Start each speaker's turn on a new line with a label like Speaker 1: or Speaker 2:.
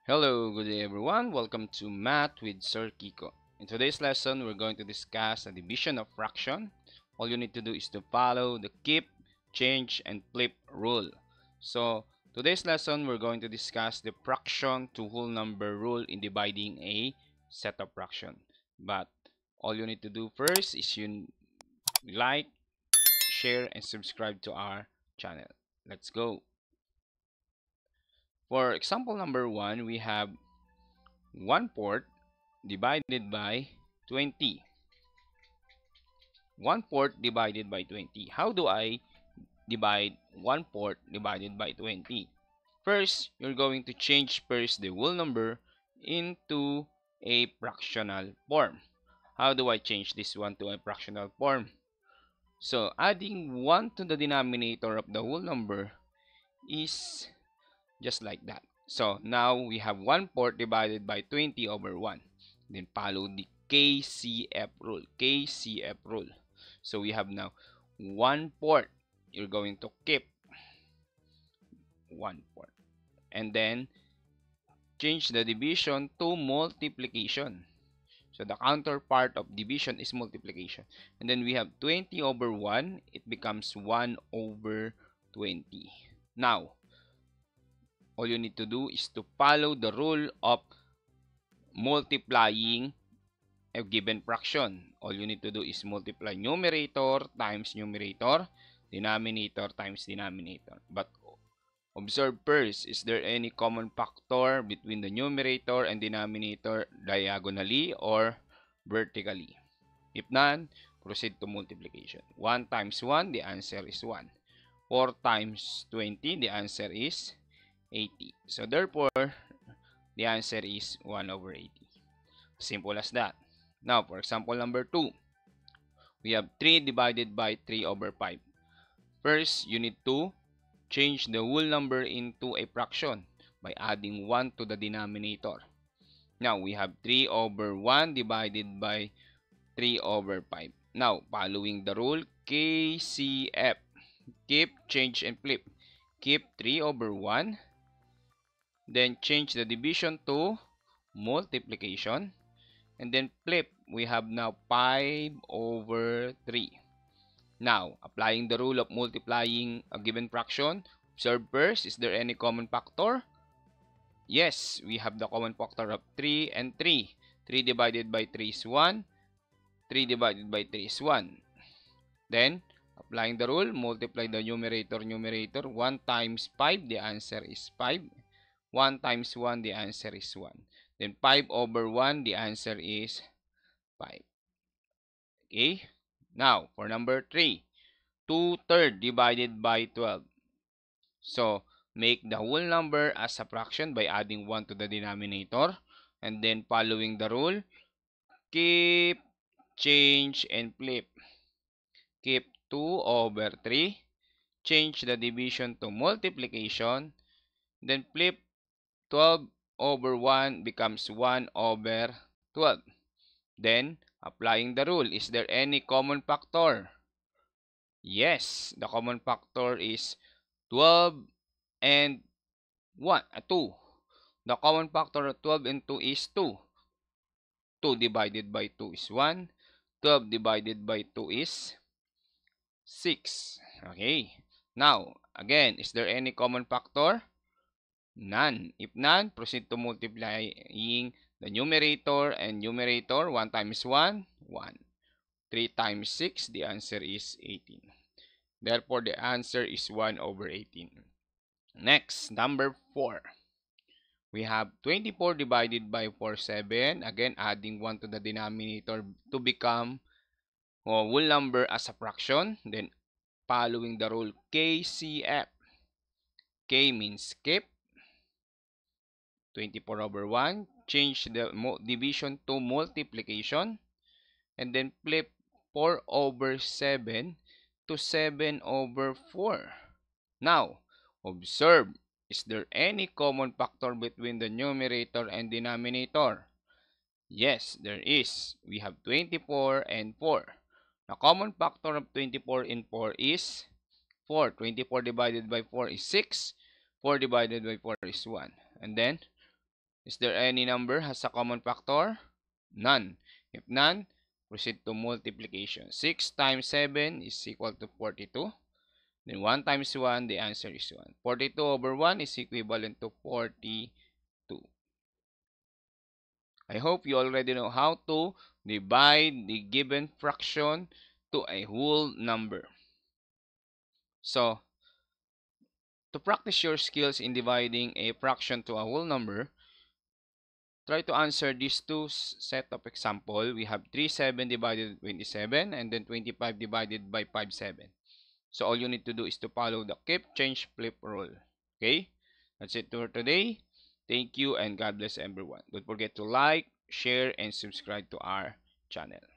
Speaker 1: Hello, good day everyone. Welcome to Math with Sir Kiko. In today's lesson, we're going to discuss a division of fraction. All you need to do is to follow the keep, change, and flip rule. So, today's lesson, we're going to discuss the fraction to whole number rule in dividing a set of fraction. But all you need to do first is you like, share, and subscribe to our channel. Let's go. For example number 1, we have 1/4 divided by 20. 1/4 divided by 20. How do I divide 1/4 divided by 20? First, you're going to change first the whole number into a fractional form. How do I change this one to a fractional form? So, adding 1 to the denominator of the whole number is just like that. So, now we have 1/4 divided by 20 over 1. Then follow the KCF rule. KCF rule. So we have now 1/4. You're going to keep 1/4. And then change the division to multiplication. So the counterpart of division is multiplication. And then we have 20 over 1. It becomes 1 over 20. Now, all you need to do is to follow the rule of multiplying a given fraction. All you need to do is multiply numerator times numerator, denominator times denominator. But observe first, is there any common factor between the numerator and denominator diagonally or vertically? If none, proceed to multiplication. 1 times 1, the answer is 1. 4 times 20, the answer is 80. So therefore, the answer is 1 over 80. Simple as that. Now, for example number 2, we have 3 divided by 3 over 5. First, you need to change the whole number into a fraction by adding 1 to the denominator. Now, we have 3 over 1 divided by 3 over 5. Now, following the rule KCF, keep, change, and flip. Keep 3 over 1, then change the division to multiplication, and then flip. We have now 5 over 3. Now, applying the rule of multiplying a given fraction, observe first, is there any common factor? Yes, we have the common factor of 3 and 3. 3 divided by 3 is 1. 3 divided by 3 is 1. Then, applying the rule, multiply the numerator. 1 times 5, the answer is 5. 1 times 1, the answer is 1. Then 5 over 1, the answer is 5. Okay? Now, for number 3, 2/3 divided by 12. So, make the whole number as a fraction by adding 1 to the denominator. And then, following the rule, keep, change, and flip. Keep 2 over 3. Change the division to multiplication. Then, flip 12 over 1 becomes 1 over 12. Then, applying the rule, is there any common factor? Yes, the common factor is 12 and 2. The common factor of 12 and 2 is 2. 2 divided by 2 is 1. 12 divided by 2 is 6. Okay. Now, again, is there any common factor? None. If none, proceed to multiplying the numerator and numerator. 1 times 1, 1. 3 times 6, the answer is 18. Therefore, the answer is 1 over 18. Next, number 4. We have 24 divided by 4, 7. Again, adding 1 to the denominator to become a whole number as a fraction. Then, following the rule KCF. K means keep. 24 over 1. Change the division to multiplication. And then flip 4 over 7 to 7 over 4. Now, observe, is there any common factor between the numerator and denominator? Yes, there is. We have 24 and 4. The common factor of 24 and 4 is 4. 24 divided by 4 is 6. 4 divided by 4 is 1. And then, Is there any number has a common factor? None. If none, proceed to multiplication. 6 times 7 is equal to 42. Then 1 times 1, the answer is 1. 42 over 1 is equivalent to 42. I hope you already know how to divide the given fraction to a whole number. So, to practice your skills in dividing a fraction to a whole number, try to answer these two set of example. We have 37 divided by 27 and then 25 divided by 57. So all you need to do is to follow the keep, change, flip rule. Okay? That's it for today. Thank you and God bless everyone. Don't forget to like, share, and subscribe to our channel.